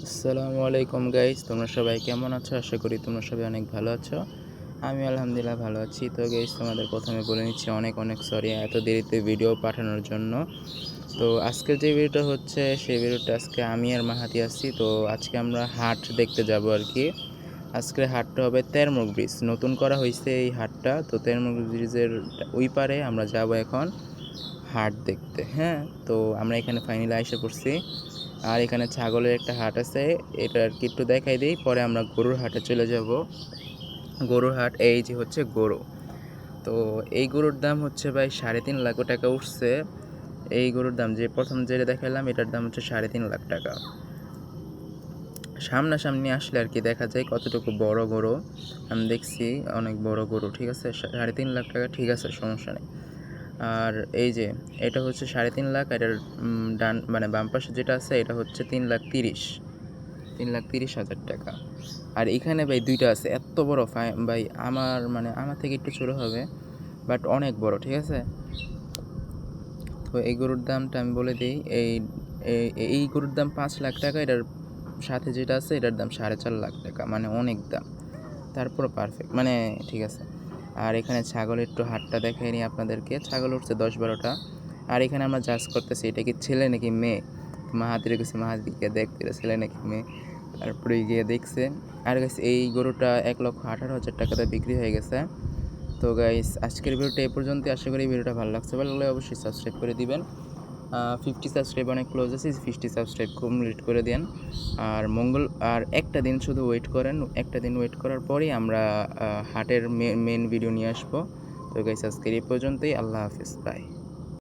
আসসালামু আলাইকুম গাইস, তোমরা সবাই কেমন আছো? আশা করি তোমরা সবাই অনেক ভালো আছো। আমি আলহামদুলিল্লাহ ভালো আছি। তো গাইস, তোমাদের প্রথমে বলে নিচ্ছি অনেক অনেক সরি এত দেরিতে ভিডিও পাঠানোর জন্য। তো আজকের যে ভিডিওটা হচ্ছে সেই ভিডিওটা আজকে আমি আর মাহাতি আছি। তো আজকে আমরা হাট দেখতে যাব আর কি। আজকের হাটটা হবে তেরমুখ ব্রিজ, নতুন করা হয়েছে এই হাটটা। তো তেরমুখ ব্রিজের ওই পারে আমরা যাব এখন হাট দেখতে। হ্যাঁ, তো আমরা এখানে ফাইনালি আইসা পড়ছি। আর এখানে ছাগলের একটা হাট আছে, এটা আর কি একটু দেখাই দিই, পরে আমরা গরুর হাটে চলে যাব। গরুর হাট এই যে হচ্ছে গরু। তো এই গরুর দাম হচ্ছে ভাই 3.5 লাখ টাকা উঠছে। এই গরুর দাম যে প্রথম যেটা দেখালাম এটার দাম হচ্ছে 3.5 লাখ টাকা। সামনাসামনি আসলে আর কি দেখা যায় কতটুকু বড় গরু। আমি দেখছি অনেক বড় গরু, ঠিক আছে। 3.5 লাখ টাকা, ঠিক আছে, সমস্যা নেই। আর এই যে এটা হচ্ছে 3.5 লাখ, এটার ডান মানে বাম পাশে যেটা আছে এটা হচ্ছে 3,30,000 টাকা। আর এখানে ভাই দুইটা আছে, এত বড় ভাই, আমার থেকে একটু ছোটো হবে, বাট অনেক বড়, ঠিক আছে। তো এই গরুর দামটা আমি বলে দিই, এই গরুর দাম 5 লাখ টাকা। এটার সাথে যেটা আছে এটার দাম 4.5 লাখ টাকা, মানে অনেক দাম। তারপর পারফেক্ট, মানে ঠিক আছে। আর এখানে ছাগলের একটু হাটটা দেখাই নিই আপনাদেরকে। ছাগল উঠছে 10-12টা। আর এখানে আমরা জাজ করতেছি এটা কি ছেলে নাকি মেয়ে। মাহাতিরে গেছে, মাহাতিকে দেখতে ছেলে নাকি মেয়ে। তারপরে গিয়ে দেখছে। আর গেছে এই গরুটা 1,18,000 টাকাতে বিক্রি হয়ে গেছে। তো গাইস, আজকের ভিডিওটা এই পর্যন্তই। আশা করি ভিডিওটা ভালো লাগছে। ভালো লাগলে অবশ্যই সাবস্ক্রাইব করে দিবেন। 50 সাবস্ক্রাইব অনেক ক্লোজ আছে, 50 সাবস্ক্রাইব কমপ্লিট করে দেন। আর একটা দিন শুধু ওয়েট করেন, একটা দিন ওয়েট করার পরেই আমরা হাটের মেন ভিডিও নিয়ে আসবো। তো গাইস, আজকের এই পর্যন্তই। আল্লাহ হাফিজ, বাই।